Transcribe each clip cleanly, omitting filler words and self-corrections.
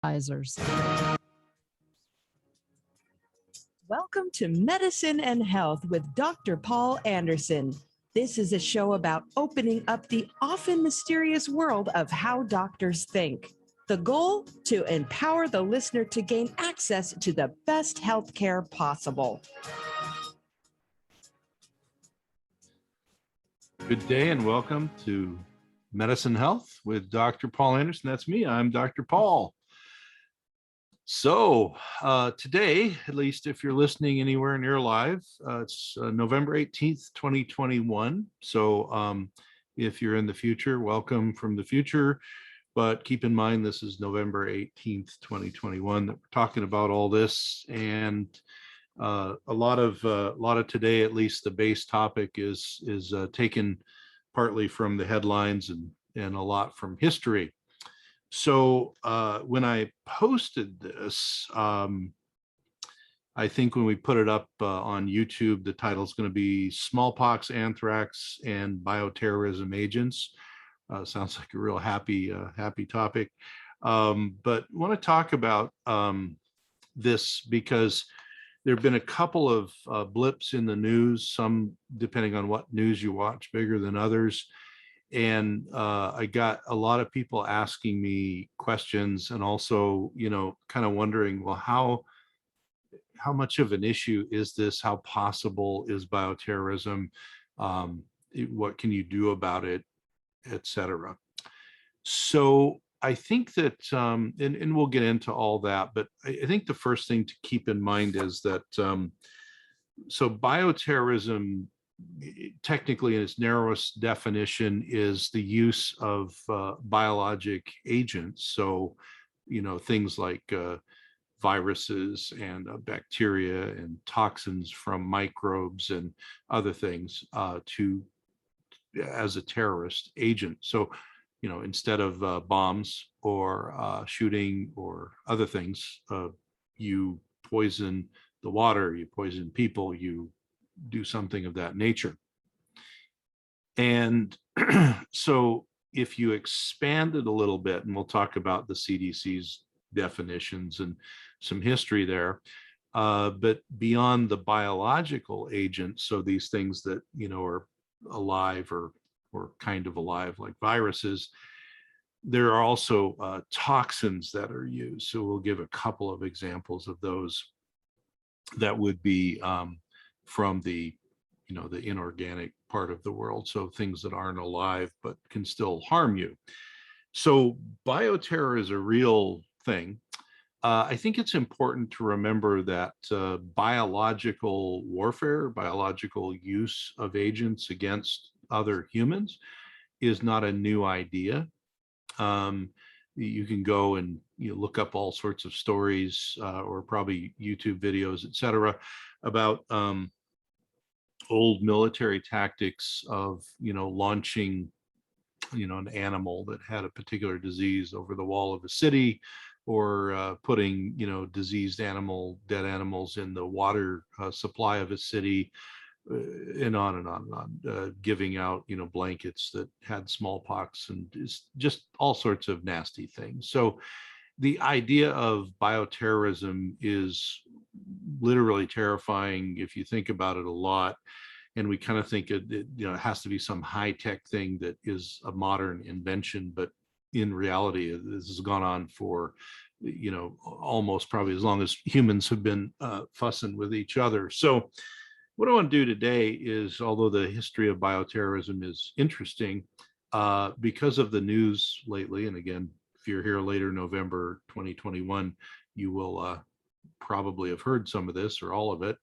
Advisors. Welcome to Medicine and Health with Dr. Paul Anderson. This is a show about opening up the often mysterious world of how doctors think. The goal? To empower the listener to gain access to the best health care possible. Good day and welcome to Medicine Health with Dr. Paul Anderson. That's me. I'm Dr. Paul. So today, at least if you're listening anywhere near live, it's November 18th, 2021. So if you're in the future, welcome from the future. But keep in mind, this is November 18th, 2021 that we're talking about all this. And a lot of today, at least the base topic is taken partly from the headlines and a lot from history. So when I posted this, I think when we put it up on YouTube, the title is going to be Smallpox, Anthrax, and Bioterrorism Agents. Sounds like a real happy topic. But I want to talk about this because there have been a couple of blips in the news, some depending on what news you watch, bigger than others. And I got a lot of people asking me questions and also, kind of wondering, well, how much of an issue is this? How possible is bioterrorism? What can you do about it, et cetera? So I think that, and we'll get into all that, but I think the first thing to keep in mind is that, so bioterrorism, technically in its narrowest definition, is the use of biologic agents. So, things like viruses and bacteria and toxins from microbes and other things as a terrorist agent. So, instead of bombs or shooting or other things, you poison the water, you poison people, you do something of that nature. And so if you expand it a little bit, and we'll talk about the CDC's definitions and some history there, but beyond the biological agents, so these things that, are alive or kind of alive, like viruses, there are also toxins that are used. So we'll give a couple of examples of those that would be from the inorganic part of the world, so things that aren't alive but can still harm you. So bioterror is a real thing. I think it's important to remember that biological warfare, biological use of agents against other humans is not a new idea. You can go and look up all sorts of stories or probably YouTube videos, et cetera, about old military tactics of launching an animal that had a particular disease over the wall of a city, or putting diseased dead animals in the water supply of a city, and on and on and on, giving out blankets that had smallpox, and just all sorts of nasty things. So the idea of bioterrorism is literally terrifying if you think about it a lot. And we kind of think it has to be some high-tech thing that is a modern invention, but in reality, this has gone on for almost probably as long as humans have been fussing with each other. So what I want to do today is, although the history of bioterrorism is interesting, because of the news lately, and again, if you're here later November 2021, you will probably have heard some of this or all of it.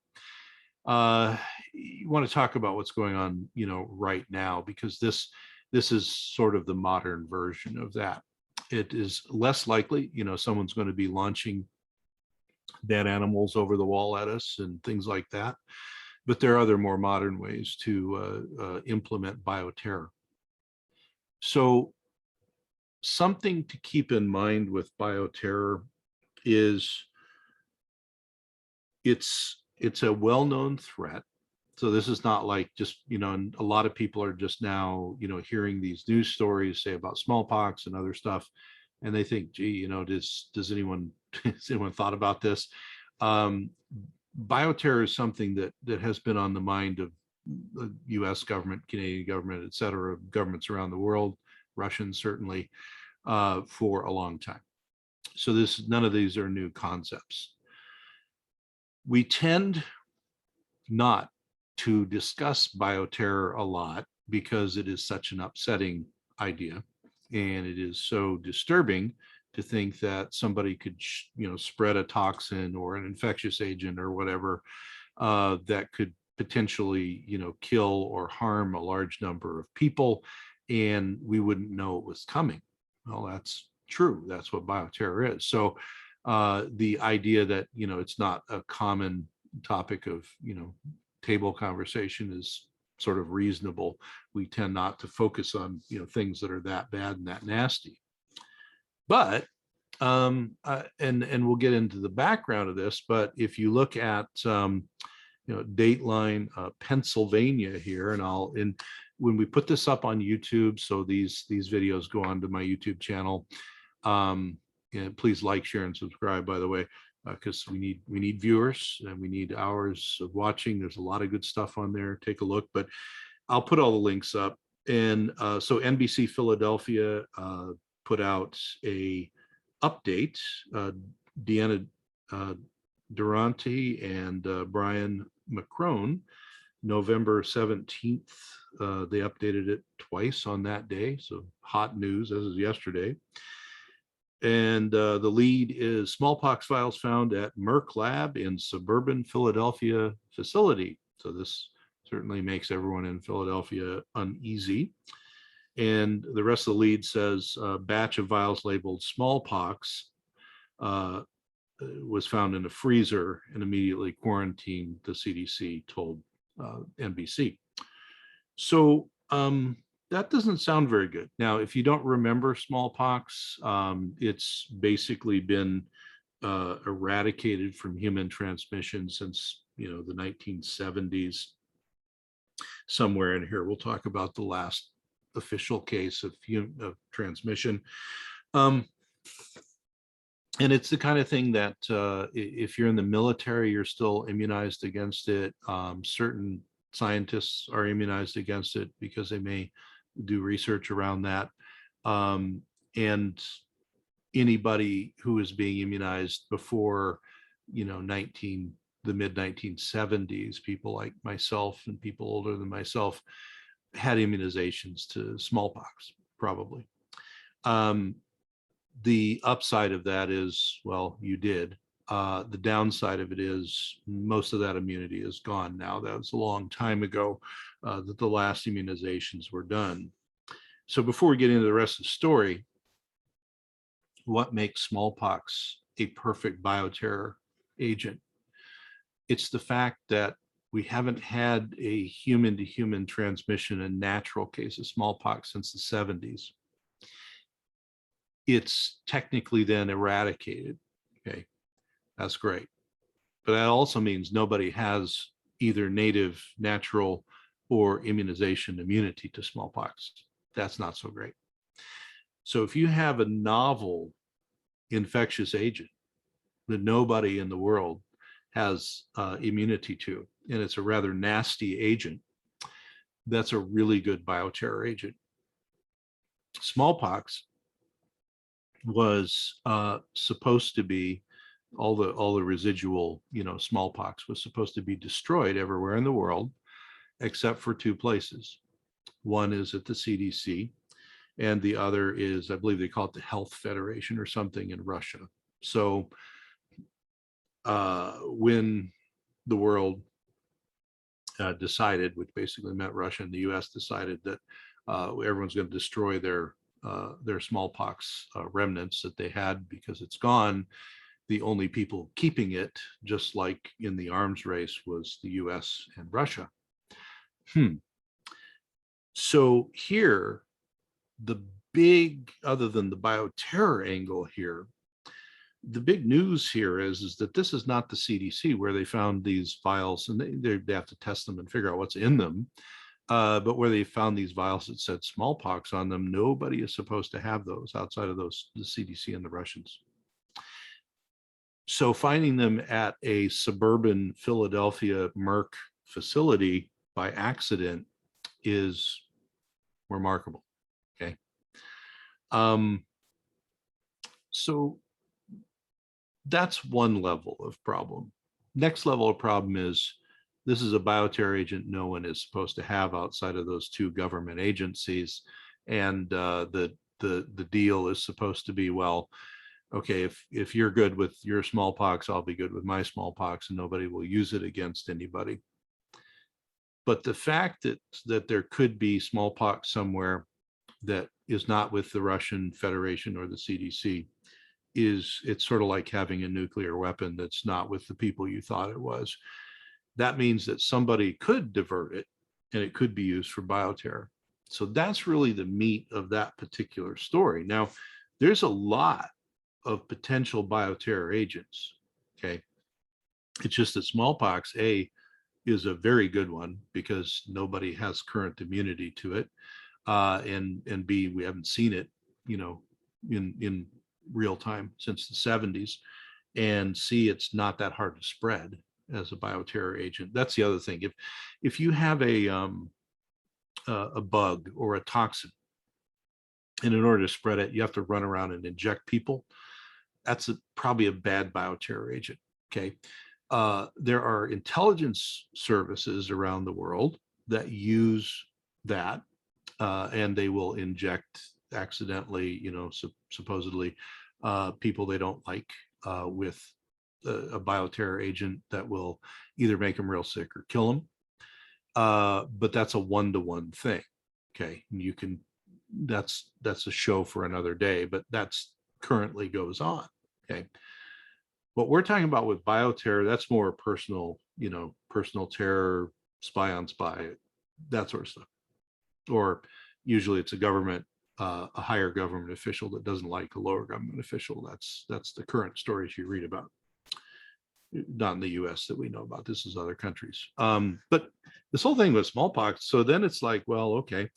You want to talk about what's going on, right now, because this is sort of the modern version of that. It is less likely, someone's going to be launching dead animals over the wall at us and things like that. But there are other more modern ways to implement bioterror. So something to keep in mind with bioterror is it's a well-known threat. So this is not like just, and a lot of people are just now, hearing these news stories, say, about smallpox and other stuff, and they think, gee, does anyone has anyone thought about this? Um, Bioterror is something that has been on the mind of the U.S. government, Canadian government, et cetera, governments around the world, Russians certainly, for a long time. So none of these are new concepts. We tend not to discuss bioterror a lot because it is such an upsetting idea, and it is so disturbing to think that somebody could, spread a toxin or an infectious agent or whatever that could potentially, kill or harm a large number of people, and we wouldn't know it was coming. Well, that's true. That's what bioterror is. So the idea that, it's not a common topic of, table conversation is sort of reasonable. We tend not to focus on, things that are that bad and that nasty. But and we'll get into the background of this, but if you look at Dateline Pennsylvania here, and when we put this up on YouTube, so these videos go onto my YouTube channel, and please like, share, and subscribe, by the way, because we need viewers and we need hours of watching. There's a lot of good stuff on there. Take a look, but I'll put all the links up. And so NBC Philadelphia put out a update. Deanna Durante and Brian McCrone, November 17th. They updated it twice on that day. So hot news as is yesterday. And the lead is smallpox vials found at Merck Lab in suburban Philadelphia facility. So this certainly makes everyone in Philadelphia uneasy. And the rest of the lead says a batch of vials labeled smallpox was found in a freezer and immediately quarantined, the CDC told NBC. So that doesn't sound very good. Now, if you don't remember smallpox, it's basically been eradicated from human transmission since, the 1970s. Somewhere in here, we'll talk about the last official case of transmission. And it's the kind of thing that if you're in the military, you're still immunized against it. Certain scientists are immunized against it because they may do research around that. And anybody who is being immunized before, the mid 1970s, people like myself and people older than myself had immunizations to smallpox, probably. The upside of that is, well, you did. The downside of it is most of that immunity is gone now. That was a long time ago that the last immunizations were done. So before we get into the rest of the story, what makes smallpox a perfect bioterror agent? It's the fact that we haven't had a human-to-human transmission in natural case of smallpox since the 70s. It's technically then eradicated. Okay, that's great. But that also means nobody has either native, natural, or immunization immunity to smallpox. That's not so great. So if you have a novel infectious agent that nobody in the world has immunity to, and it's a rather nasty agent, that's a really good bioterror agent. Smallpox was supposed to be, all the residual, smallpox was supposed to be destroyed everywhere in the world, except for two places. One is at the CDC, and the other is, I believe they call it the Health Federation or something, in Russia. So when the world decided, which basically meant Russia and the US decided that everyone's going to destroy their smallpox remnants that they had because it's gone, the only people keeping it, just like in the arms race, was the US and Russia. So here, the big, other than the bioterror angle here, the big news here is that this is not the CDC where they found these vials, and they have to test them and figure out what's in them. But where they found these vials that said smallpox on them, nobody is supposed to have those outside of those, the CDC and the Russians. So finding them at a suburban Philadelphia Merck facility by accident is remarkable. Okay. So that's one level of problem. Next level of problem is this is a bioterror agent no one is supposed to have outside of those two government agencies, and the deal is supposed to be, well, okay, if you're good with your smallpox, I'll be good with my smallpox, and nobody will use it against anybody. But the fact that there could be smallpox somewhere that is not with the Russian Federation or the CDC it's sort of like having a nuclear weapon that's not with the people you thought it was. That means that somebody could divert it and it could be used for bioterror. So that's really the meat of that particular story. Now, there's a lot of potential bioterror agents. Okay. It's just that smallpox, A, is a very good one because nobody has current immunity to it. And B, we haven't seen it, in real time since the 70s. And C, it's not that hard to spread as a bioterror agent. That's the other thing. If you have a bug or a toxin, and in order to spread it, you have to run around and inject people. That's probably a bad bioterror agent. Okay. There are intelligence services around the world that use that, and they will inject accidentally, supposedly people they don't like with a bioterror agent that will either make them real sick or kill them. But that's a one-to-one thing. Okay, that's a show for another day, but that's currently goes on. Okay. What we're talking about with bioterror, that's more personal, personal terror, spy on spy, that sort of stuff. Or usually it's a higher government official that doesn't like a lower government official. That's the current stories you read about. Not in the US that we know about. This is other countries. But this whole thing with smallpox, so then it's like, well, okay,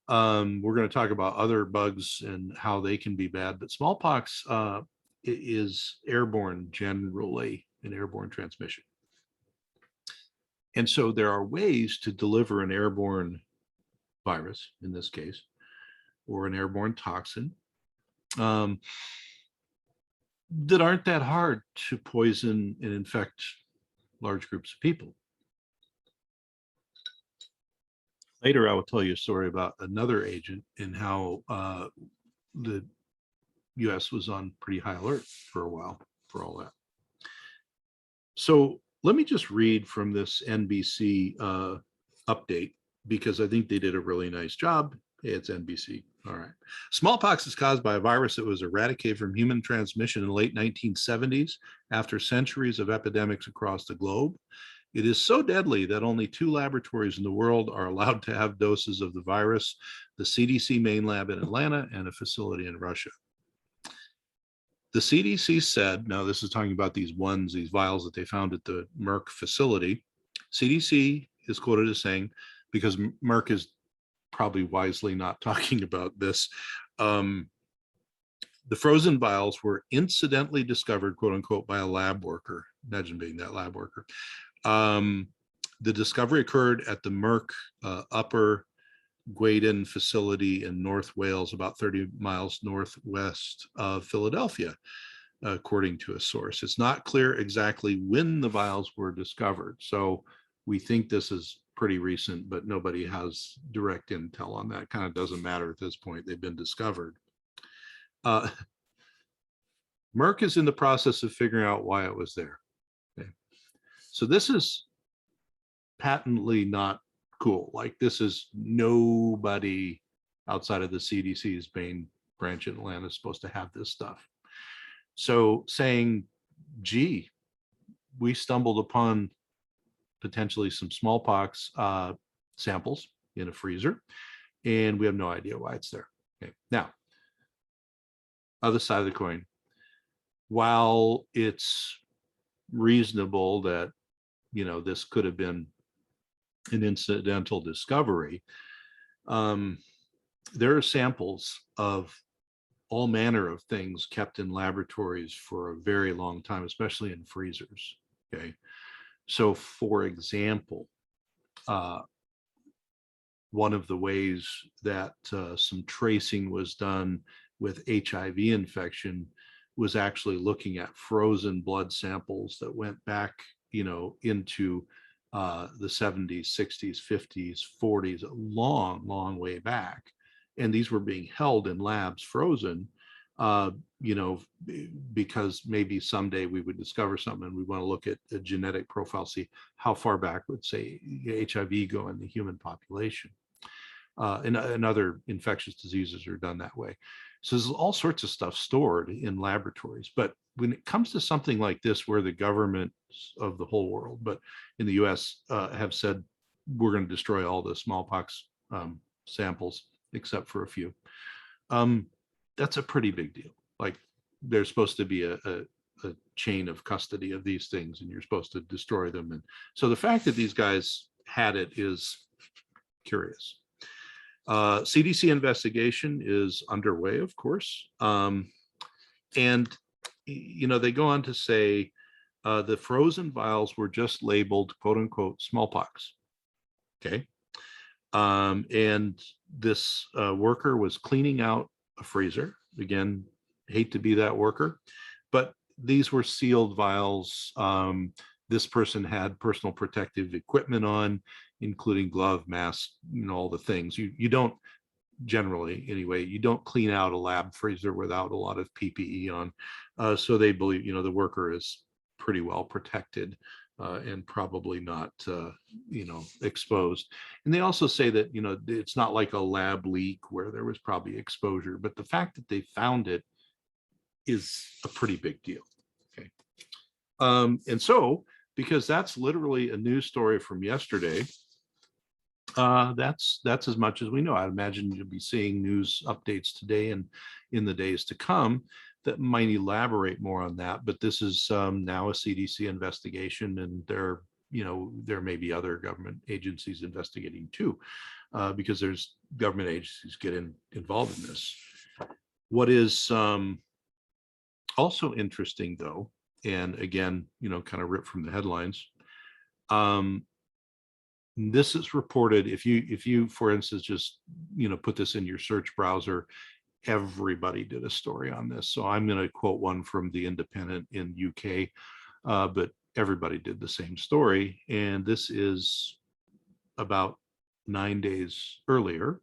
we're going to talk about other bugs and how they can be bad, but smallpox is airborne, generally an airborne transmission. And so there are ways to deliver an airborne virus, in this case, or an airborne toxin, that aren't that hard to poison and infect large groups of people. Later, I will tell you a story about another agent and how the US was on pretty high alert for a while for all that. So let me just read from this NBC update, because I think they did a really nice job. It's NBC. All right. Smallpox is caused by a virus that was eradicated from human transmission in the late 1970s after centuries of epidemics across the globe. It is so deadly that only 2 laboratories in the world are allowed to have doses of the virus, the CDC main lab in Atlanta and a facility in Russia. The CDC said, now this is talking about these vials that they found at the Merck facility. CDC is quoted as saying, because Merck is probably wisely not talking about this, the frozen vials were incidentally discovered, quote unquote, by a lab worker. Imagine being that lab worker. The discovery occurred at the Merck Upper Gwaden facility in North Wales, about 30 miles northwest of Philadelphia, according to a source. It's not clear exactly when the vials were discovered. So we think this is pretty recent, but nobody has direct intel on that. Kind of doesn't matter at this point. They've been discovered. Merck is in the process of figuring out why it was there. Okay. So this is patently not cool. Like, this is nobody outside of the CDC's main branch in Atlanta is supposed to have this stuff. So saying, gee, we stumbled upon potentially some smallpox samples in a freezer, and we have no idea why it's there. Okay. Now, other side of the coin, while it's reasonable that, this could have been an incidental discovery. There are samples of all manner of things kept in laboratories for a very long time, especially in freezers. Okay. So, for example, one of the ways that some tracing was done with HIV infection was actually looking at frozen blood samples that went back, into the 70s, 60s, 50s, 40s, a long, long way back. And these were being held in labs frozen, uh, because maybe someday we would discover something and we want to look at a genetic profile, see how far back would, say, HIV go in the human population. And other infectious diseases are done that way. So there's all sorts of stuff stored in laboratories. But when it comes to something like this, where the government of the whole world, but in the US, have said, we're going to destroy all the smallpox samples, except for a few, that's a pretty big deal. Like, there's supposed to be a chain of custody of these things, and you're supposed to destroy them. And so the fact that these guys had it is curious. CDC investigation is underway, of course. And, they go on to say the frozen vials were just labeled, quote unquote, smallpox. Okay. And this worker was cleaning out a freezer. Again, hate to be that worker, but these were sealed vials. This person had personal protective equipment on, including glove, mask, all the things. You don't, generally anyway, you don't clean out a lab freezer without a lot of PPE on. So they believe, the worker is pretty well protected, and probably not, exposed. And they also say that, it's not like a lab leak where there was probably exposure, but the fact that they found it is a pretty big deal. Okay. And so, because that's literally a news story from yesterday, that's as much as we know. I imagine you'll be seeing news updates today and in the days to come that might elaborate more on that. But this is now a CDC investigation, and there may be other government agencies investigating too, because there's government agencies getting involved in this. What is also interesting, though, and again, kind of ripped from the headlines. This is reported, if you, for instance, just, put this in your search browser, everybody did a story on this. So I'm going to quote one from The Independent in UK, but everybody did the same story. And this is about 9 days earlier,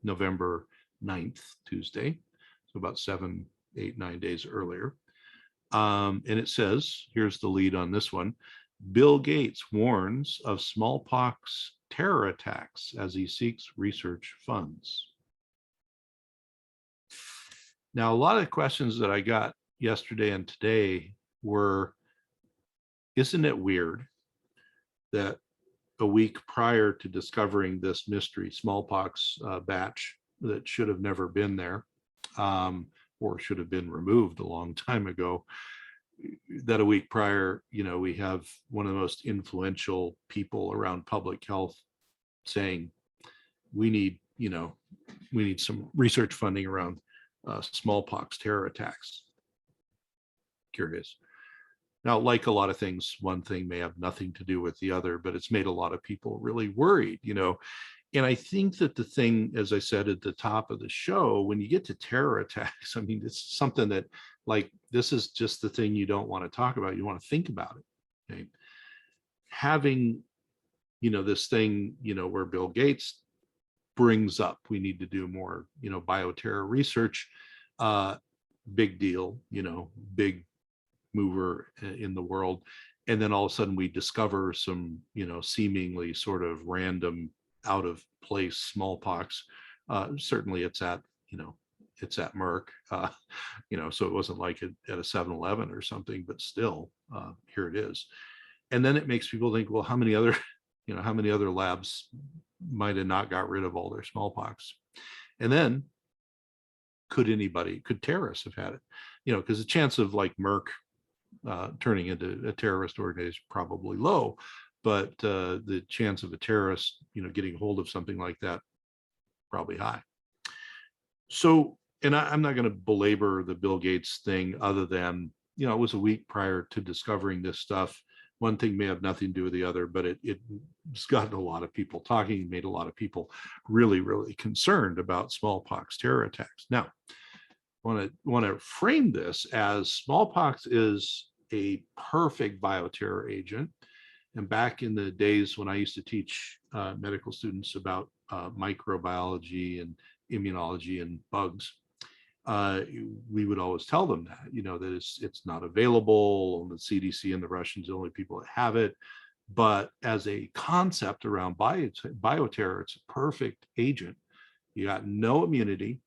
November 9th, Tuesday. So about 7, 8, 9 days earlier. And it says, here's the lead on this one: Bill Gates warns of smallpox terror attacks as he seeks research funds. Now, a lot of the questions that I got yesterday and today were, isn't it weird that a week prior to discovering this mystery smallpox batch that should have never been there, or should have been removed a long time ago, that a week prior, we have one of the most influential people around public health saying, we need some research funding around smallpox terror attacks. Curious. Now, like a lot of things, one thing may have nothing to do with the other, but it's made a lot of people really worried, And I think that the thing, as I said at the top of the show, when you get to terror attacks, I mean, it's something that, like, this is just the thing you don't want to talk about. You want to think about it. Okay? Having, this thing, where Bill Gates brings up, we need to do more, bioterror research, big deal, big mover in the world. And then all of a sudden we discover some, seemingly sort of random, out of place smallpox. Certainly it's at Merck, so it wasn't like at a 7-Eleven or something, but still, here it is. And then it makes people think, well, how many other labs might have not got rid of all their smallpox? And then could terrorists have had it? Because the chance of, like, Merck turning into a terrorist organization is probably low, but the chance of a terrorist, getting hold of something like that, probably high. So, and I'm not going to belabor the Bill Gates thing other than, it was a week prior to discovering this stuff. One thing may have nothing to do with the other, but it's gotten a lot of people talking, made a lot of people really, really concerned about smallpox terror attacks. Now, I want to frame this as smallpox is a perfect bioterror agent. And back in the days when I used to teach medical students about microbiology and immunology and bugs, we would always tell them that, that it's not available. The CDC and the Russians are the only people that have it. But as a concept around bioterror, it's a perfect agent. You got no immunity,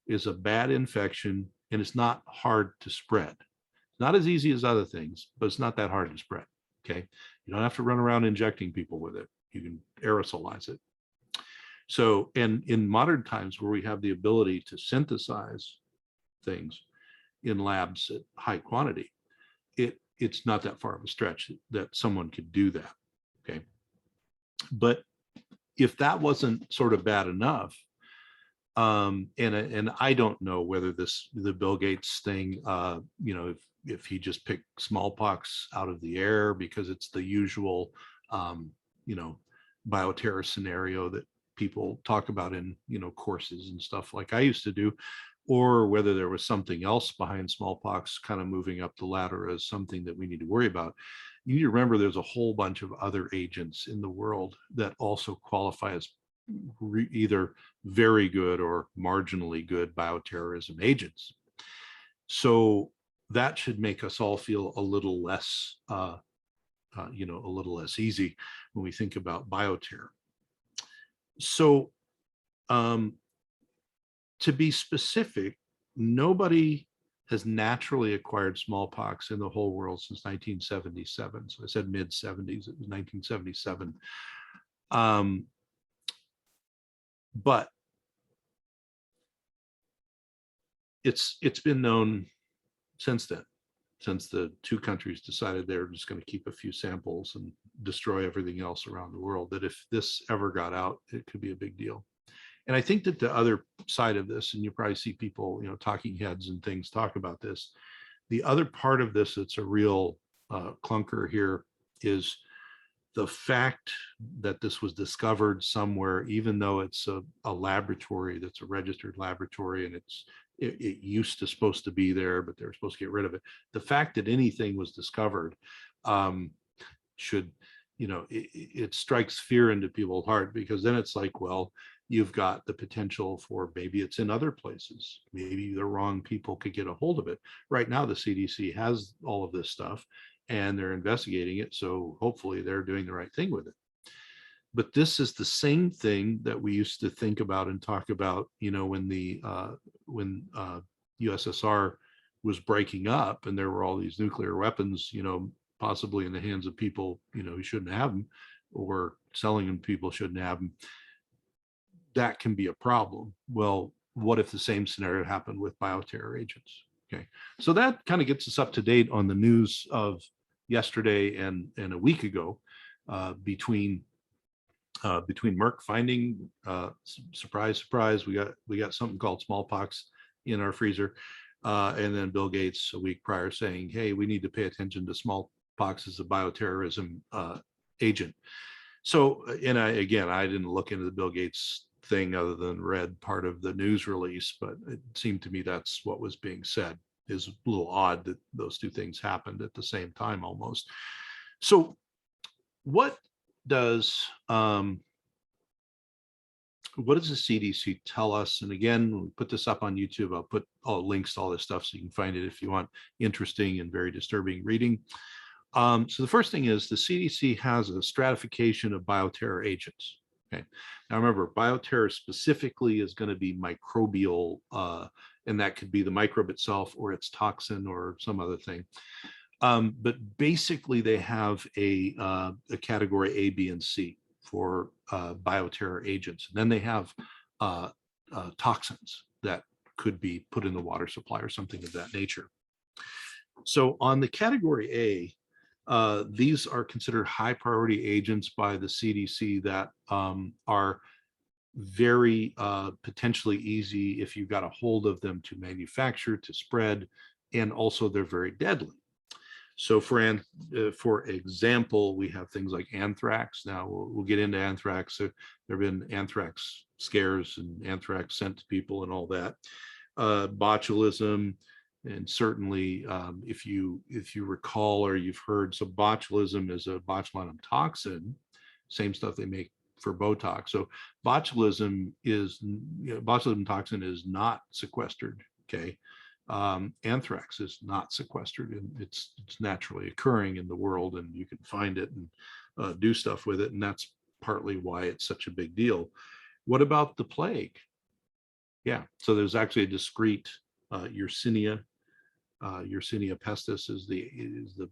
is a bad infection, and it's not hard to spread. Not as easy as other things, but it's not that hard to spread. Okay. You don't have to run around injecting people with it. You can aerosolize it. So, and in modern times where we have the ability to synthesize things in labs at high quantity, it's not that far of a stretch that someone could do that. Okay. But if that wasn't sort of bad enough, and I don't know whether the Bill Gates thing, if he just picked smallpox out of the air because it's the usual, bioterror scenario that people talk about in, courses and stuff like I used to do, or whether there was something else behind smallpox kind of moving up the ladder as something that we need to worry about. You need to remember there's a whole bunch of other agents in the world that also qualify as either very good or marginally good bioterrorism agents. So that should make us all feel a little less, a little less easy when we think about bioterror. So to be specific, nobody has naturally acquired smallpox in the whole world since 1977. So I said mid 70s, it was 1977. But it's been known since then, since the two countries decided they're just going to keep a few samples and destroy everything else around the world, that if this ever got out, it could be a big deal. And I think that the other side of this, and you probably see people, talking heads and things talk about this, the other part of this that's a real clunker here is the fact that this was discovered somewhere, even though it's a laboratory that's a registered laboratory and it used to supposed to be there, but they're supposed to get rid of it. The fact that anything was discovered should, it strikes fear into people's heart, because then it's like, well, you've got the potential for maybe it's in other places. Maybe the wrong people could get a hold of it. Right now, the CDC has all of this stuff and they're investigating it. So hopefully they're doing the right thing with it. But this is the same thing that we used to think about and talk about, when USSR was breaking up and there were all these nuclear weapons, possibly in the hands of people, who shouldn't have them, or selling them to people who shouldn't have them. That can be a problem. Well, what if the same scenario happened with bioterror agents? Okay, so that kind of gets us up to date on the news of yesterday and a week ago, between Merck finding, surprise, surprise, we got something called smallpox in our freezer, and then Bill Gates a week prior saying, hey, we need to pay attention to smallpox as a bioterrorism agent. So, and I didn't look into the Bill Gates thing other than read part of the news release, but it seemed to me that's what was being said. Is a little odd that those two things happened at the same time almost. So what does the CDC tell us? And again, we put this up on YouTube. I'll put all links to all this stuff so you can find it if you want interesting and very disturbing reading. So the first thing is the CDC has a stratification of bioterror agents. Okay. Now remember, bioterror specifically is going to be microbial, and that could be the microbe itself or its toxin or some other thing. But basically, they have a category A, B, and C for bioterror agents. And then they have toxins that could be put in the water supply or something of that nature. So on the category A, These are considered high priority agents by the CDC that are very potentially easy if you got a hold of them to manufacture, to spread, and also they're very deadly. So for example, we have things like anthrax. Now we'll get into anthrax. There have been anthrax scares and anthrax sent to people and all that. Botulism, and certainly if you recall or you've heard, so botulism is a botulinum toxin, same stuff they make for Botox. So botulism toxin is not sequestered. Okay. Anthrax is not sequestered, and it's naturally occurring in the world, and you can find it and do stuff with it, and that's partly why it's such a big deal. What about the plague? Yeah, so there's actually a discrete Yersinia. Yersinia pestis is the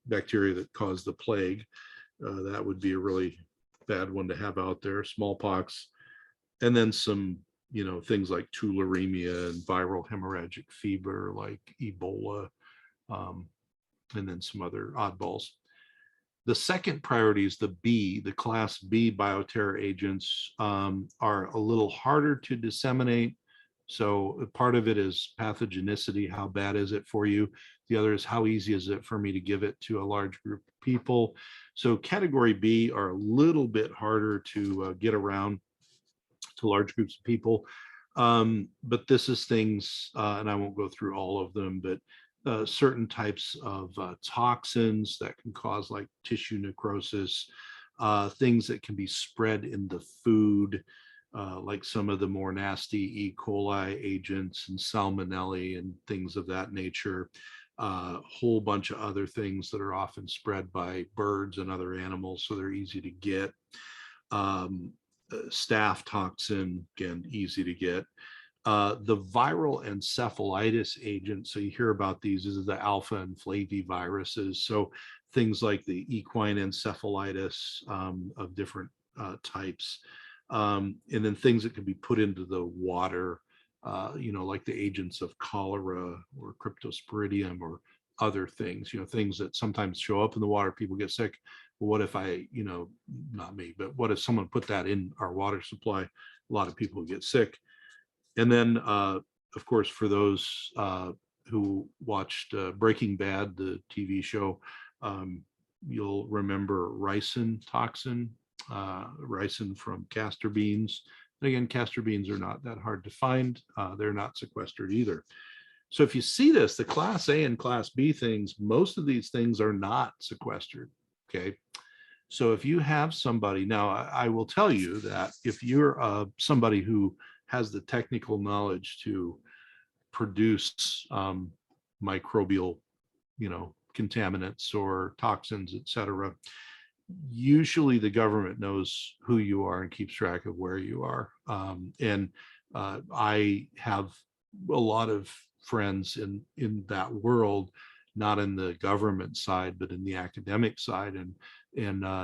bacteria that caused the plague. That would be a really bad one to have out there. Smallpox, and then some things like tularemia and viral hemorrhagic fever like Ebola, and then some other oddballs. The second priority is the class B bioterror agents are a little harder to disseminate. So part of it is pathogenicity, how bad is it for you? The other is how easy is it for me to give it to a large group of people? So category B are a little bit harder to get around to large groups of people. But this is things, and I won't go through all of them, but certain types of toxins that can cause like tissue necrosis, things that can be spread in the food, like some of the more nasty E. coli agents and salmonella and things of that nature. A whole bunch of other things that are often spread by birds and other animals, so they're easy to get. Staph toxin, again, easy to get. The viral encephalitis agent, so you hear about these, this is the alpha and flaviviruses. So things like the equine encephalitis of different types. And then things that can be put into the water, like the agents of cholera or cryptosporidium or other things, things that sometimes show up in the water, people get sick. Well, what if not me, but what if someone put that in our water supply? A lot of people get sick. And then, of course, for those who watched Breaking Bad, the TV show, you'll remember ricin toxin, ricin from castor beans. And again, castor beans are not that hard to find. They're not sequestered either. So if you see this, the class A and class B things, most of these things are not sequestered. Okay. So if you have somebody, now I will tell you that if you're somebody who has the technical knowledge to produce microbial, contaminants or toxins, et cetera, usually the government knows who you are and keeps track of where you are. And I have a lot of friends in that world, not in the government side, but in the academic side. And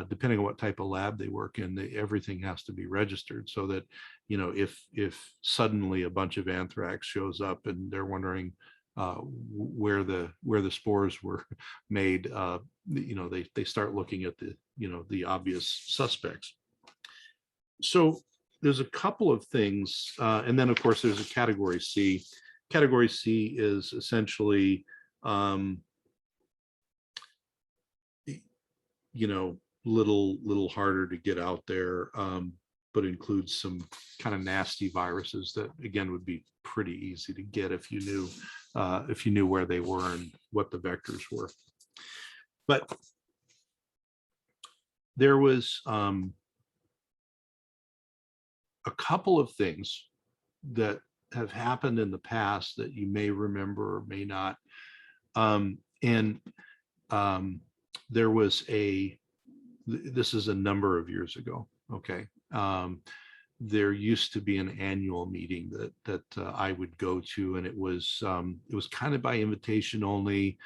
depending on what type of lab they work in, everything has to be registered so that, if suddenly a bunch of anthrax shows up and they're wondering where the spores were made, they start looking at the obvious suspects. So there's a couple of things, and then of course there's a category C. Category C is essentially little harder to get out there, but includes some kind of nasty viruses that again would be pretty easy to get if you knew where they were and what the vectors were. But there was a couple of things that have happened in the past that you may remember or may not. There was this is a number of years ago. Okay. There used to be an annual meeting that I would go to, and it was kind of by invitation only.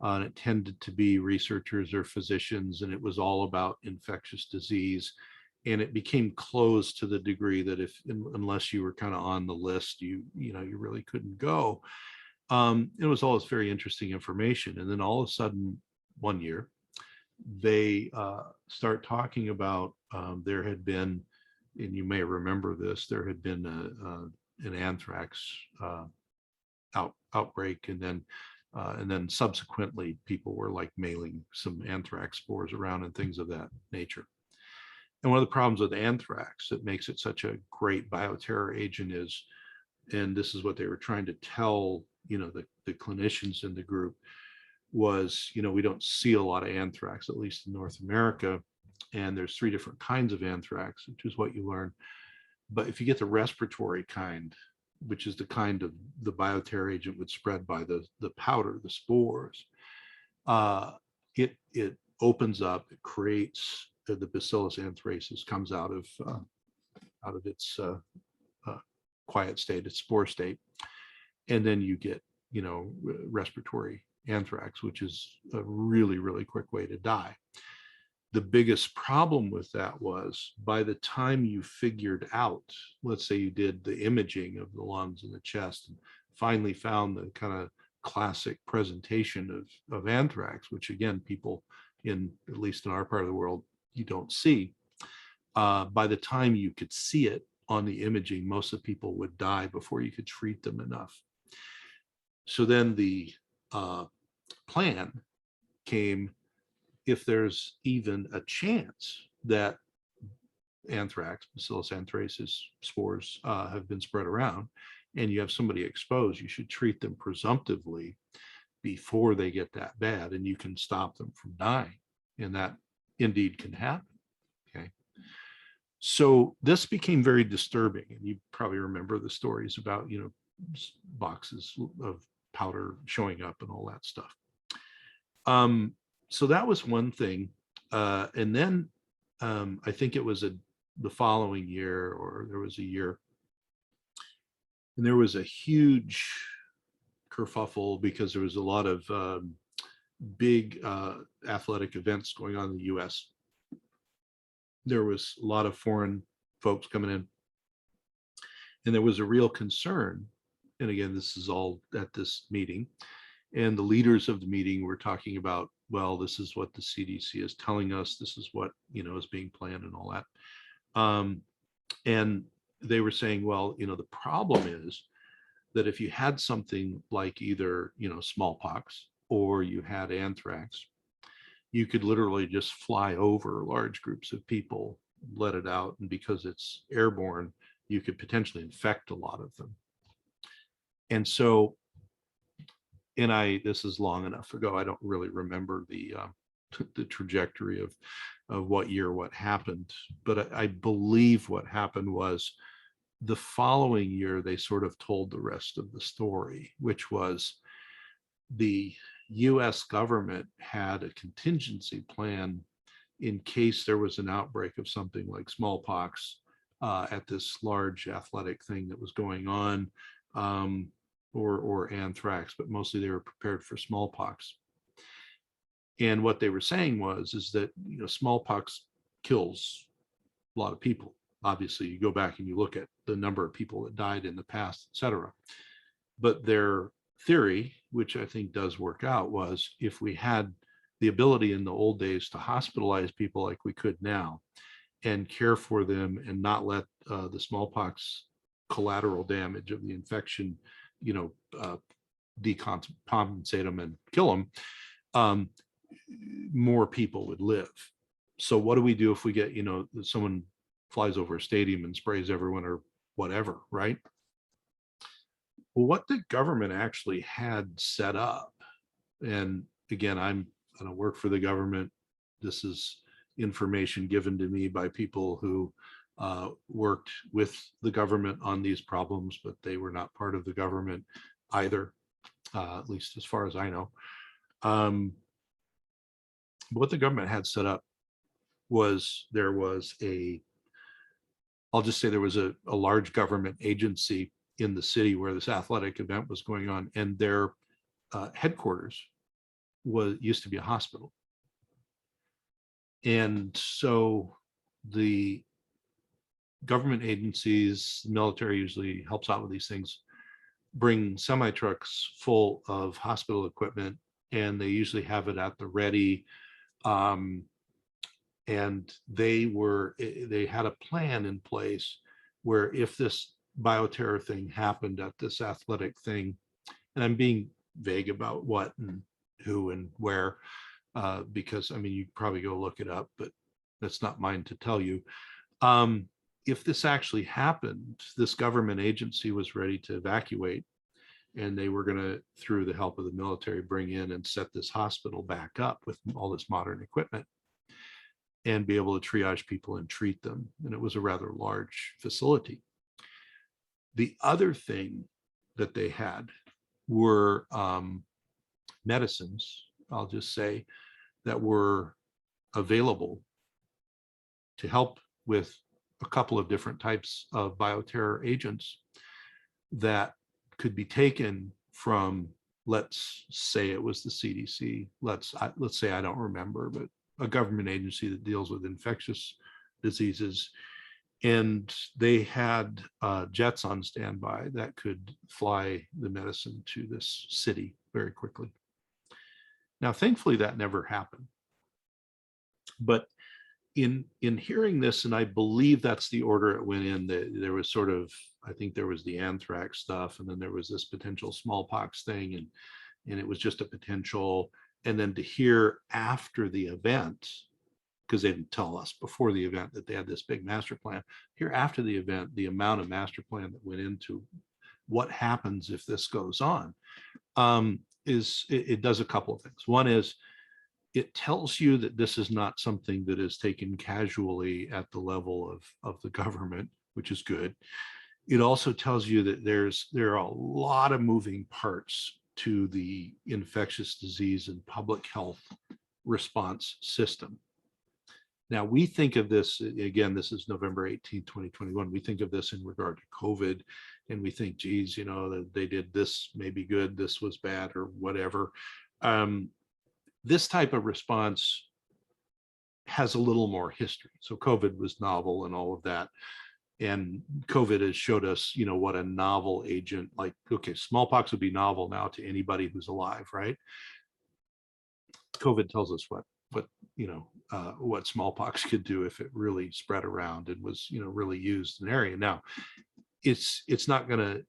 And it tended to be researchers or physicians, and it was all about infectious disease. And it became closed to the degree that unless you were kind of on the list, you really couldn't go. It was all this very interesting information, and then all of a sudden, one year, they start talking about there had been, and you may remember this, there had been an anthrax outbreak, and then subsequently people were like mailing some anthrax spores around and things of that nature. And one of the problems with anthrax that makes it such a great bioterror agent is, and this is what they were trying to tell, the clinicians in the group, was, we don't see a lot of anthrax, at least in North America. And there's 3 different kinds of anthrax, which is what you learn. But if you get the respiratory kind, which is the kind of the bioterror agent would spread by the powder, the spores, it opens up, it creates the Bacillus anthracis comes out of its quiet state, its spore state, and then you get respiratory anthrax, which is a really, really quick way to die. The biggest problem with that was, by the time you figured out, let's say you did the imaging of the lungs and the chest and finally found the kind of classic presentation of anthrax, which again, people at least in our part of the world, you don't see. By the time you could see it on the imaging, most of the people would die before you could treat them enough. So then the plan came, if there's even a chance that anthrax, Bacillus anthracis spores have been spread around, and you have somebody exposed, you should treat them presumptively before they get that bad, and you can stop them from dying. And that indeed can happen. Okay. So this became very disturbing. And you probably remember the stories about, boxes of powder showing up and all that stuff. So that was one thing. And then I think it was the following year, or there was a year, and there was a huge kerfuffle because there was a lot of big athletic events going on in the US. There was a lot of foreign folks coming in, and there was a real concern. And again, this is all at this meeting, and the leaders of the meeting were talking about, well, this is what the CDC is telling us, this is what is being planned and all that. And they were saying, well, the problem is that if you had something like either smallpox or you had anthrax, you could literally just fly over large groups of people, let it out, and because it's airborne, you could potentially infect a lot of them. And so, and this is long enough ago, I don't really remember the trajectory of what year what happened, but I believe what happened was the following year they sort of told the rest of the story, which was the US government had a contingency plan in case there was an outbreak of something like smallpox at this large athletic thing that was going on, or anthrax, but mostly they were prepared for smallpox. And what they were saying is that smallpox kills a lot of people. Obviously, you go back and you look at the number of people that died in the past, et cetera. But their theory, which I think does work out, was if we had the ability in the old days to hospitalize people like we could now and care for them and not let the smallpox collateral damage of the infection, decompensate them and kill them, more people would live. So what do we do if we get, someone flies over a stadium and sprays everyone or whatever, right? Well, what the government actually had set up, and again, I don't work for the government. This is information given to me by people who worked with the government on these problems, but they were not part of the government either, at least as far as I know. What the government had set up was I'll just say there was a large government agency in the city where this athletic event was going on, and their headquarters used to be a hospital. And so the government agencies, the military usually helps out with these things, bring semi trucks full of hospital equipment and they usually have it at the ready. Um, and they had a plan in place where if this bioterror thing happened at this athletic thing, and I'm being vague about what and who and where, because I mean, you probably go look it up, but that's not mine to tell you. Um, if this actually happened, this government agency was ready to evacuate, and they were going to, through the help of the military, bring in and set this hospital back up with all this modern equipment and be able to triage people and treat them. And it was a rather large facility. The other thing that they had were medicines, I'll just say, that were available to help with a couple of different types of bioterror agents that could be taken from, let's say it was the CDC, let's say, I don't remember, but a government agency that deals with infectious diseases. And they had jets on standby that could fly the medicine to this city very quickly. Now, thankfully, that never happened. But in hearing this, and I believe that's the order it went in, there was sort of, I think there was the anthrax stuff, and then there was this potential smallpox thing, and it was just a potential. And then to hear after the event, because they didn't tell us before the event that they had this big master plan, here after the event, the amount of master plan that went into what happens if this goes on, is it does a couple of things. One is, it tells you that this is not something that is taken casually at the level of the government, which is good. It also tells you that there are a lot of moving parts to the infectious disease and public health response system. Now, we think of this, again, this is November 18, 2021. We think of this in regard to COVID, and we think, geez, they did this maybe good, this was bad, or whatever. This type of response has a little more history. So COVID was novel and all of that. And COVID has showed us, what a novel agent, like, okay, smallpox would be novel now to anybody who's alive, right? COVID tells us what smallpox could do if it really spread around and was, really used in an area. Now, it's not going to,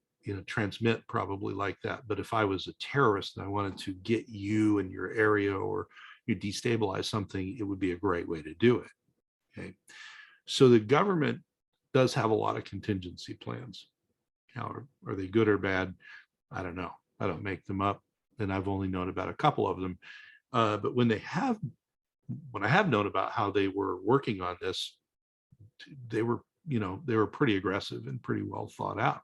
transmit probably like that. But if I was a terrorist and I wanted to get you in your area, or you destabilize something, it would be a great way to do it. Okay. So the government does have a lot of contingency plans. Now, are they good or bad? I don't know. I don't make them up. And I've only known about a couple of them. But when I have known about how they were working on this, they were pretty aggressive and pretty well thought out.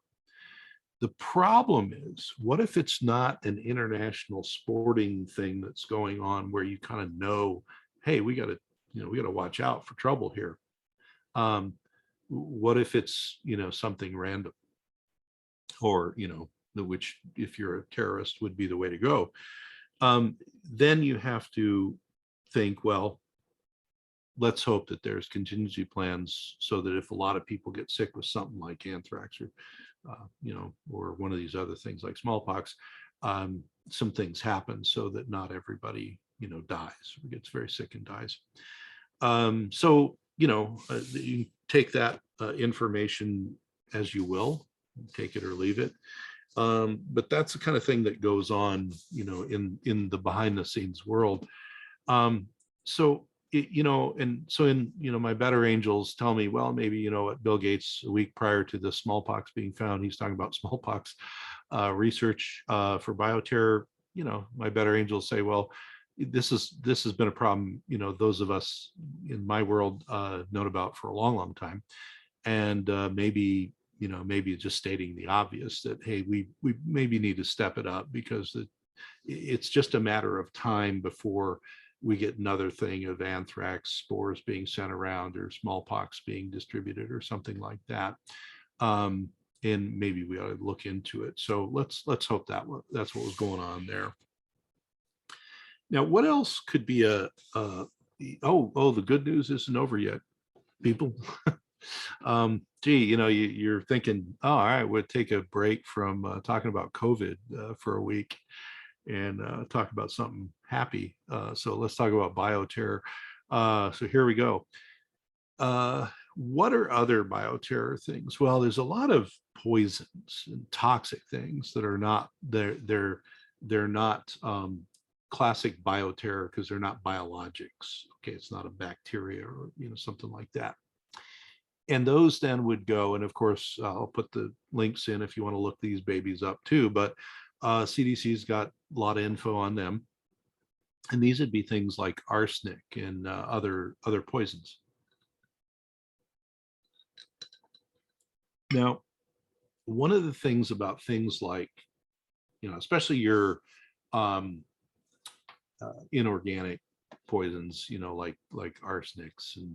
The problem is, what if it's not an international sporting thing that's going on where you kind of know, hey, we got to watch out for trouble here. What if it's, something random, or, which, if you're a terrorist, would be the way to go. Then you have to think, well, let's hope that there's contingency plans so that if a lot of people get sick with something like anthrax, or or one of these other things like smallpox, some things happen so that not everybody, dies or gets very sick and dies. So, you take that information as you will, take it or leave it. But that's the kind of thing that goes on, in the behind the scenes world. So and so in, my better angels tell me, well, maybe, what Bill Gates, a week prior to the smallpox being found, he's talking about smallpox research for bioterror. My better angels say, well, this has been a problem, those of us in my world known about for a long, long time. And maybe just stating the obvious that, hey, we maybe need to step it up, because it's just a matter of time before we get another thing of anthrax spores being sent around, or smallpox being distributed, or something like that. And maybe we ought to look into it. So let's hope that's what was going on there. Now, what else could be the good news isn't over yet, people. You're thinking, oh, all right, we'll take a break from talking about COVID for a week. and talk about something happy. So let's talk about bioterror. So here we go. What are other bioterror things? Well, there's a lot of poisons and toxic things that are not they're not classic bioterror because they're not biologics. Okay, it's not a bacteria or something like that. And those then would go, and of course I'll put the links in if you want to look these babies up too. But CDC's got a lot of info on them, and these would be things like arsenic and other poisons. Now, one of the things about things like, especially your inorganic poisons, like arsenics and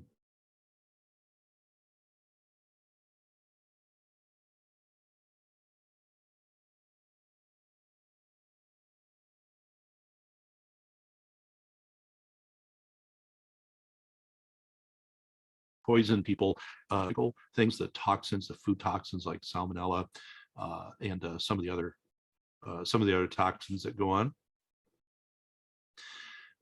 poison people, things, the toxins, the food toxins like salmonella, and some of the other toxins that go on.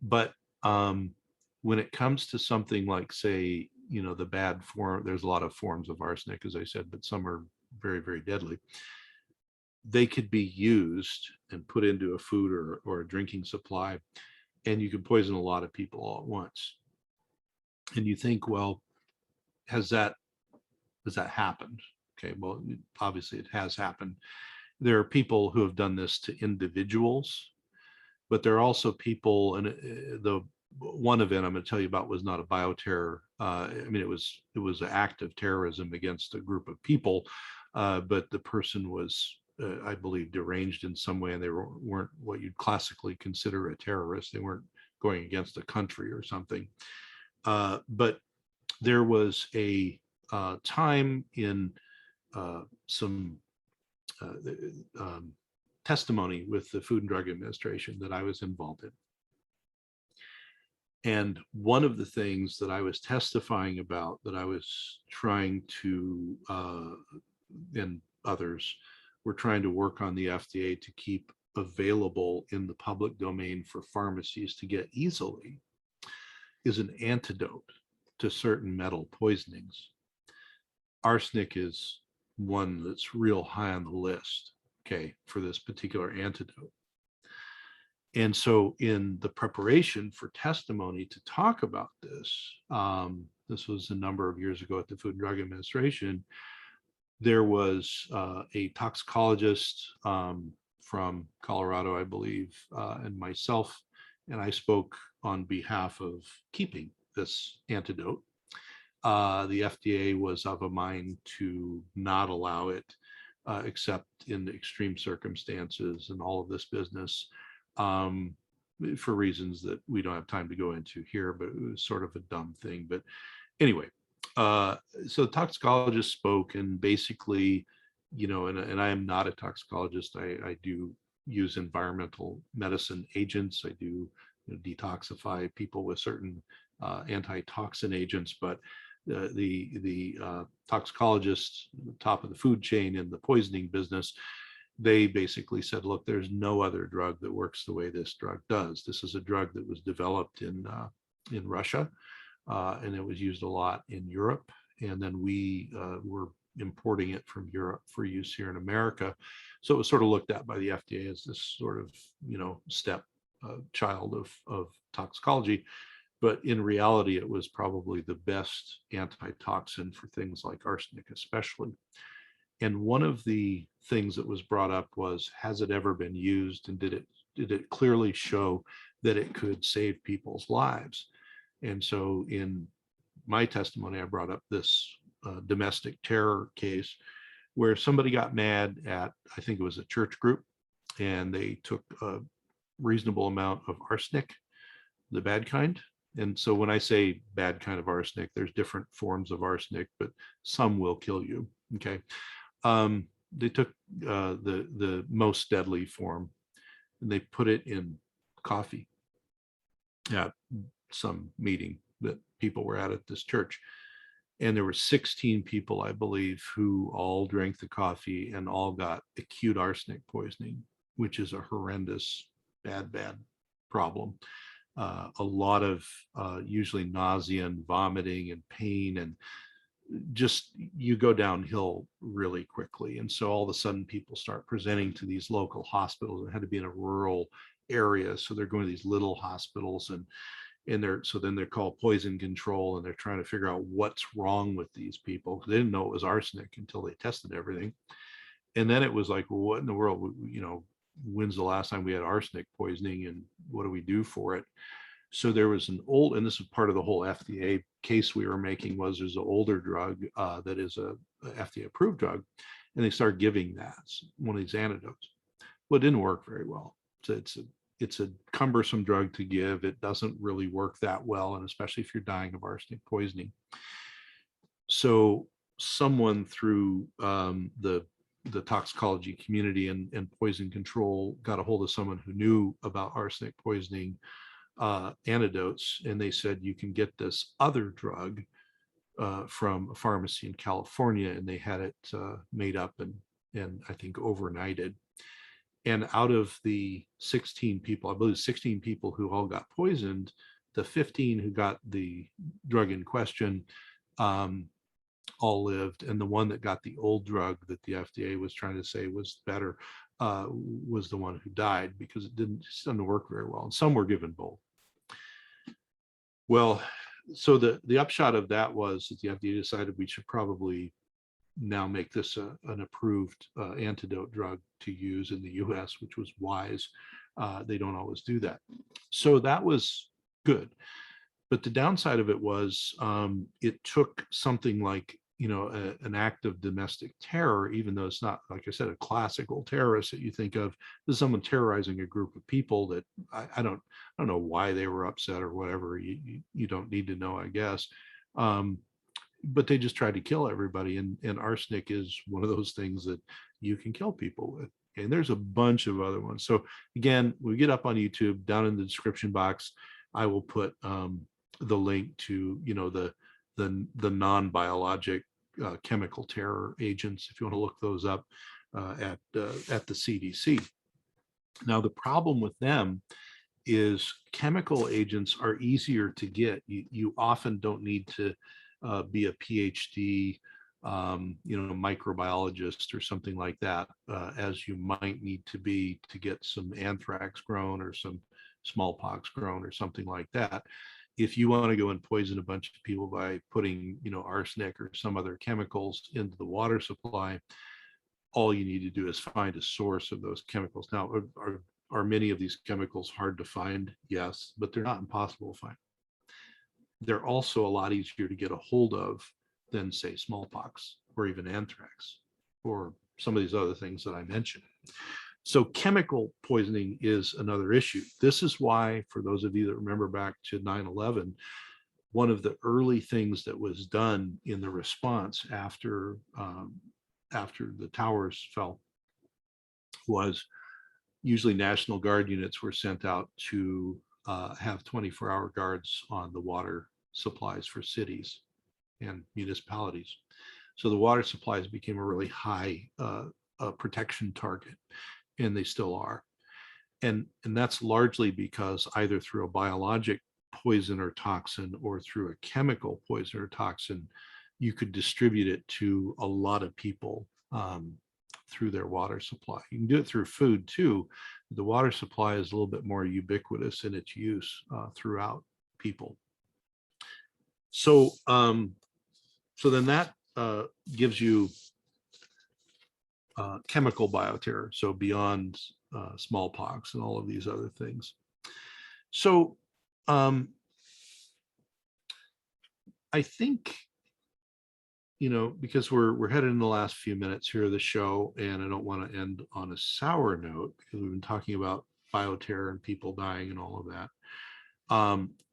But when it comes to something like, say, the bad form, there's a lot of forms of arsenic, as I said, but some are very, very deadly. They could be used and put into a food or a drinking supply, and you can poison a lot of people all at once. And you think, well, has that happened? Okay, well, obviously it has happened. There are people who have done this to individuals, but there are also people, and the one event I'm going to tell you about was not a bioterror. I mean, it was an act of terrorism against a group of people, but the person was, I believe, deranged in some way, and they weren't what you'd classically consider a terrorist. They weren't going against a country or something. But there was a time in some testimony with the Food and Drug Administration that I was involved in. And one of the things that I was testifying about, that I was trying to, and others were trying to work on the FDA to keep available in the public domain for pharmacies to get easily, is an antidote to certain metal poisonings. Arsenic is one that's real high on the list, okay, for this particular antidote. And so in the preparation for testimony to talk about this, this was a number of years ago at the Food and Drug Administration, there was a toxicologist from Colorado, I believe, and myself, and I spoke on behalf of keeping this antidote. The FDA was of a mind to not allow it, except in extreme circumstances and all of this business, for reasons that we don't have time to go into here, but it was sort of a dumb thing. But anyway, so the toxicologist spoke, and basically, and I am not a toxicologist. I do use environmental medicine agents. I do detoxify people with certain antitoxin agents, but the toxicologists, top of the food chain in the poisoning business, they basically said, look, there's no other drug that works the way this drug does. This is a drug that was developed in Russia, and it was used a lot in Europe. And then we were importing it from Europe for use here in America. So it was sort of looked at by the FDA as this sort of, step child of toxicology. But in reality, it was probably the best antitoxin for things like arsenic, especially. And one of the things that was brought up was, has it ever been used, and did it clearly show that it could save people's lives? And so in my testimony, I brought up this domestic terror case where somebody got mad at, I think it was a church group, and they took a reasonable amount of arsenic, the bad kind. And so when I say bad kind of arsenic, there's different forms of arsenic, but some will kill you. Okay. They took the most deadly form, and they put it in coffee at some meeting that people were at this church. And there were 16 people, I believe, who all drank the coffee and all got acute arsenic poisoning, which is a horrendous bad problem. A lot of usually nausea and vomiting and pain, and just you go downhill really quickly. And so all of a sudden people start presenting to these local hospitals. It had to be in a rural area, so they're going to these little hospitals, and then they're called poison control, and they're trying to figure out what's wrong with these people, because they didn't know it was arsenic until they tested everything. And then it was like, well, what in the world, when's the last time we had arsenic poisoning, and what do we do for it? So there was and this is part of the whole FDA case we were making, was there's an older drug that is a FDA approved drug, and they started giving that, one of these antidotes. Well, it didn't work very well. So it's a cumbersome drug to give. It doesn't really work that well, and especially if you're dying of arsenic poisoning. So someone through the toxicology community and poison control got a hold of someone who knew about arsenic poisoning antidotes, and they said, you can get this other drug from a pharmacy in California, and they had it made up and I think overnighted. And out of the 16 people, I believe 16 people who all got poisoned, the 15 who got the drug in question all lived, and the one that got the old drug that the FDA was trying to say was better was the one who died, because it doesn't work very well. And some were given both. Well, so the upshot of that was that the FDA decided we should probably now make this an approved antidote drug to use in the US, which was wise. They don't always do that. So that was good. But the downside of it was it took something like, an act of domestic terror, even though it's not, like I said, a classical terrorist that you think of as someone terrorizing a group of people that I don't know why they were upset or whatever. You don't need to know, I guess. But they just tried to kill everybody. And arsenic is one of those things that you can kill people with. And there's a bunch of other ones. So again, we get up on YouTube, down in the description box, I will put the link to, the non-biologic chemical terror agents, if you want to look those up at the CDC. Now, the problem with them is chemical agents are easier to get. You often don't need to be a PhD, microbiologist or something like that, as you might need to be to get some anthrax grown or some smallpox grown or something like that. If you want to go and poison a bunch of people by putting, arsenic or some other chemicals into the water supply, all you need to do is find a source of those chemicals. Now, are many of these chemicals hard to find? Yes, but they're not impossible to find. They're also a lot easier to get a hold of than, say, smallpox or even anthrax or some of these other things that I mentioned. So chemical poisoning is another issue. This is why, for those of you that remember back to 9/11, one of the early things that was done in the response after the towers fell was usually National Guard units were sent out to have 24-hour guards on the water supplies for cities and municipalities. So the water supplies became a really high protection target, and they still are. And that's largely because either through a biologic poison or toxin or through a chemical poison or toxin, you could distribute it to a lot of people through their water supply. You can do it through food too. The water supply is a little bit more ubiquitous in its use throughout people. So, so then that gives you chemical bioterror, so beyond smallpox and all of these other things. So I think, because we're headed in the last few minutes here of the show, and I don't want to end on a sour note, because we've been talking about bioterror and people dying and all of that.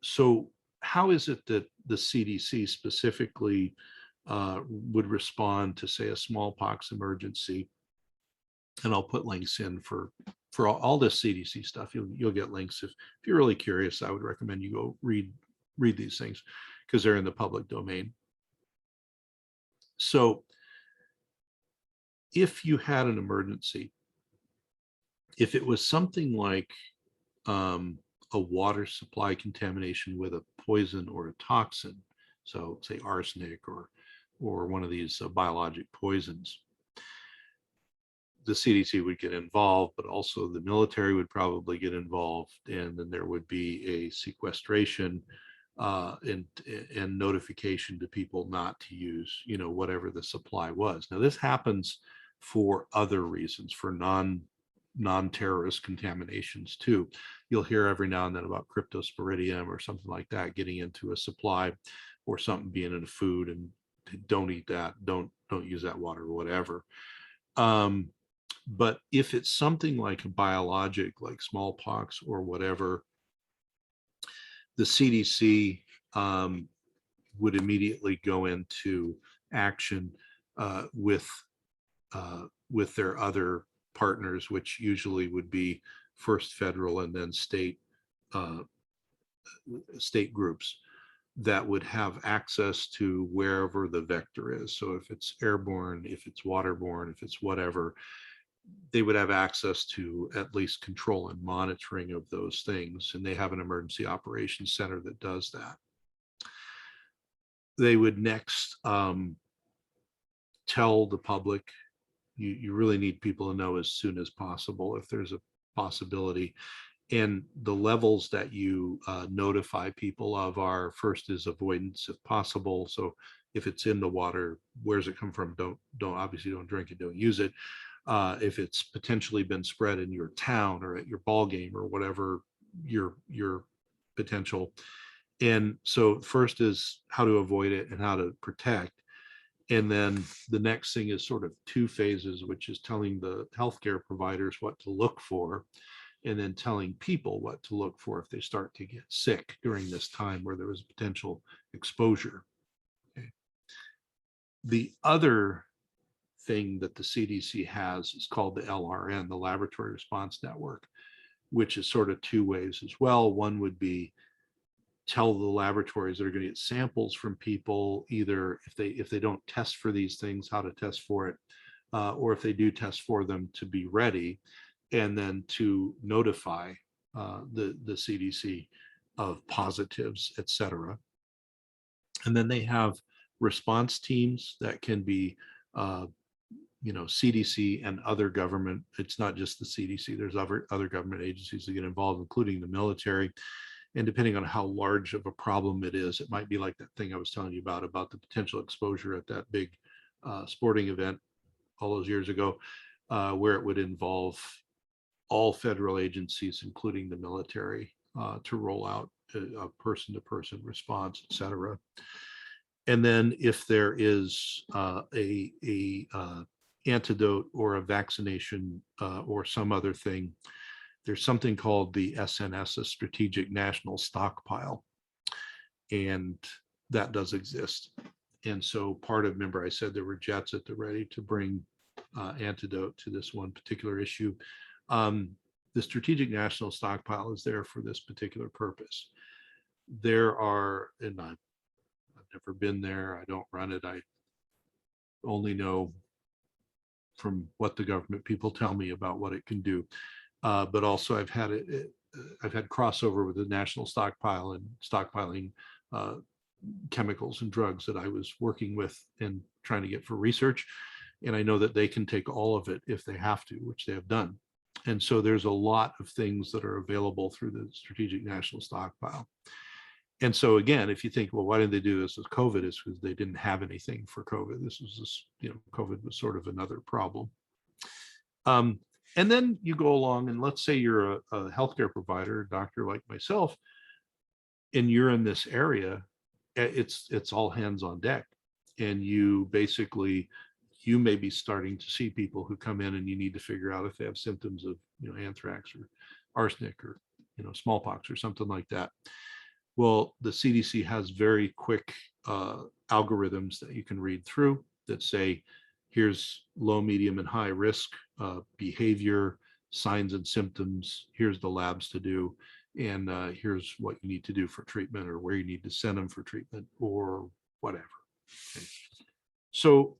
So how is it that the CDC specifically would respond to, say, a smallpox emergency? And I'll put links in for all this CDC stuff. You'll get links. If you're really curious, I would recommend you go read these things, because they're in the public domain. So if you had an emergency, if it was something like a water supply contamination with a poison or a toxin, so say arsenic or one of these biologic poisons, the CDC would get involved, but also the military would probably get involved, and then there would be a sequestration and notification to people not to use, whatever the supply was. Now, this happens for other reasons, for non-terrorist contaminations too. You'll hear every now and then about cryptosporidium or something like that getting into a supply, or something being in a food, and don't eat that, don't use that water or whatever. But if it's something like a biologic, like smallpox or whatever, the CDC would immediately go into action with their other partners, which usually would be first federal and then state groups that would have access to wherever the vector is. So if it's airborne, if it's waterborne, if it's whatever, they would have access to at least control and monitoring of those things. And they have an emergency operations center that does that. They would next tell the public, you really need people to know as soon as possible if there's a possibility. And the levels that you notify people of are, first is avoidance if possible. So if it's in the water, where's it come from? Don't obviously don't drink it, don't use it. If it's potentially been spread in your town or at your ball game or whatever your potential. And so first is how to avoid it and how to protect. And then the next thing is sort of two phases, which is telling the healthcare providers what to look for, and then telling people what to look for if they start to get sick during this time where there was potential exposure. Okay. The other thing that the CDC has is called the LRN, the Laboratory Response Network, which is sort of two ways as well. One would be tell the laboratories that are going to get samples from people, either if they don't test for these things, how to test for it, or if they do test for them, to be ready, and then to notify the CDC of positives, etc. And then they have response teams that can be CDC and other government. It's not just the CDC. There's other government agencies that get involved, including the military. And depending on how large of a problem it is, it might be like that thing I was telling you about the potential exposure at that big sporting event all those years ago, where it would involve all federal agencies, including the military, to roll out a person-to-person response, et cetera. And then if there is a antidote or a vaccination or some other thing, there's something called the SNS, a Strategic National Stockpile, and that does exist. And so part of, remember I said there were jets at the ready to bring antidote to this one particular issue. The Strategic National Stockpile is there for this particular purpose. There are, and I've never been there, I don't run it, I only know from what the government people tell me about what it can do. But also I've had crossover with the national stockpile and stockpiling chemicals and drugs that I was working with and trying to get for research. And I know that they can take all of it if they have to, which they have done. And so there's a lot of things that are available through the Strategic National Stockpile. And so again, if you think, well, why didn't they do this with COVID? It's because they didn't have anything for COVID. COVID was sort of another problem. And then you go along, and let's say you're a healthcare provider, a doctor like myself, and you're in this area, it's all hands on deck. And you may be starting to see people who come in, and you need to figure out if they have symptoms of anthrax or arsenic or smallpox or something like that. Well, the CDC has very quick algorithms that you can read through that say, here's low, medium, and high risk behavior, signs and symptoms, here's the labs to do, and here's what you need to do for treatment, or where you need to send them for treatment, or whatever. Okay. So,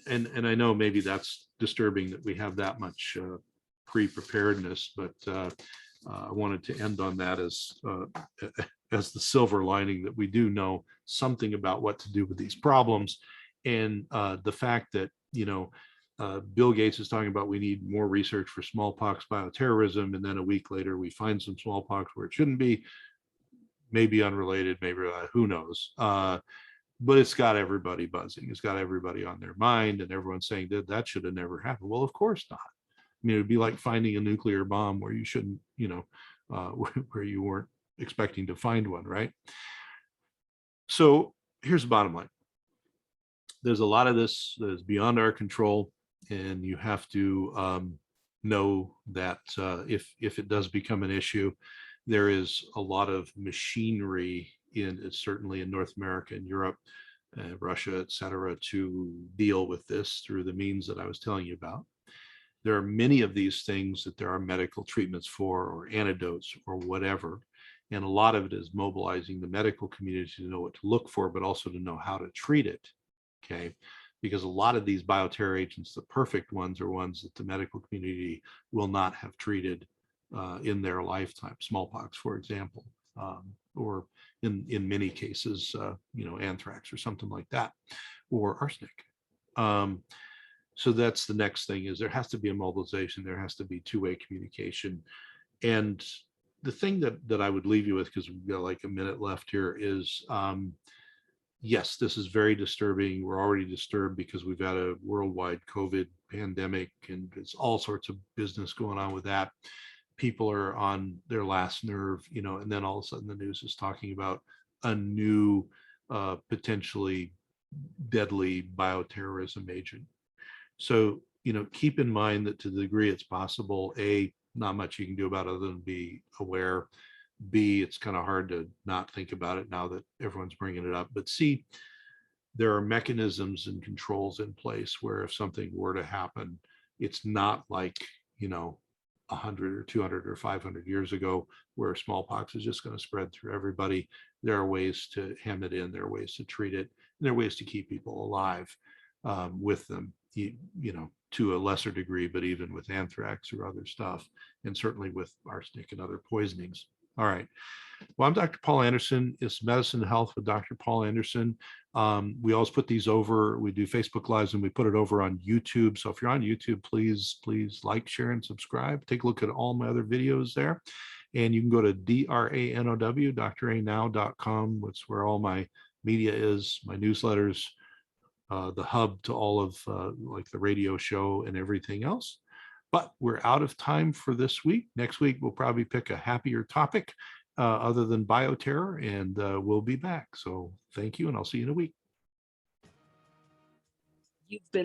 and I know maybe that's disturbing that we have that much pre-preparedness, but I wanted to end on that as the silver lining, that we do know something about what to do with these problems. And the fact that, Bill Gates is talking about we need more research for smallpox bioterrorism, and then a week later we find some smallpox where it shouldn't be, maybe unrelated, maybe who knows. But it's got everybody buzzing. It's got everybody on their mind, and everyone's saying that should have never happened. Well, of course not. I mean, it'd be like finding a nuclear bomb where you shouldn't, where you weren't expecting to find one, right? So here's the bottom line. There's a lot of this that is beyond our control, and you have to know that if it does become an issue, there is a lot of machinery certainly in North America and Europe, Russia, et cetera, to deal with this through the means that I was telling you about. There are many of these things that there are medical treatments for, or antidotes, or whatever. And a lot of it is mobilizing the medical community to know what to look for, but also to know how to treat it. Okay. Because a lot of these bioterror agents, the perfect ones, are ones that the medical community will not have treated in their lifetime. Smallpox, for example, or in many cases, anthrax or something like that, or arsenic. So that's the next thing, is there has to be a mobilization. There has to be two-way communication. And the thing that I would leave you with, because we've got like a minute left here, is yes, this is very disturbing. We're already disturbed because we've had a worldwide COVID pandemic, and it's all sorts of business going on with that. People are on their last nerve, and then all of a sudden the news is talking about a new potentially deadly bioterrorism agent. So, keep in mind that to the degree it's possible, A, not much you can do about it other than be aware. B, it's kind of hard to not think about it now that everyone's bringing it up. But C, there are mechanisms and controls in place where if something were to happen, it's not like, 100 or 200 or 500 years ago, where smallpox is just going to spread through everybody. There are ways to hem it in. There are ways to treat it. And there are ways to keep people alive with them, to a lesser degree, but even with anthrax or other stuff, and certainly with arsenic and other poisonings. All right. Well, I'm Dr. Paul Anderson. It's Medicine and Health with Dr. Paul Anderson. We always put these over. We do Facebook Lives and we put it over on YouTube. So if you're on YouTube, please like, share, and subscribe. Take a look at all my other videos there. And you can go to DRANOW, dranow.com. That's where all my media is, my newsletters, the hub to all of like the radio show and everything else. But we're out of time for this week. Next week, we'll probably pick a happier topic other than bioterror, and we'll be back. So thank you, and I'll see you in a week. You've been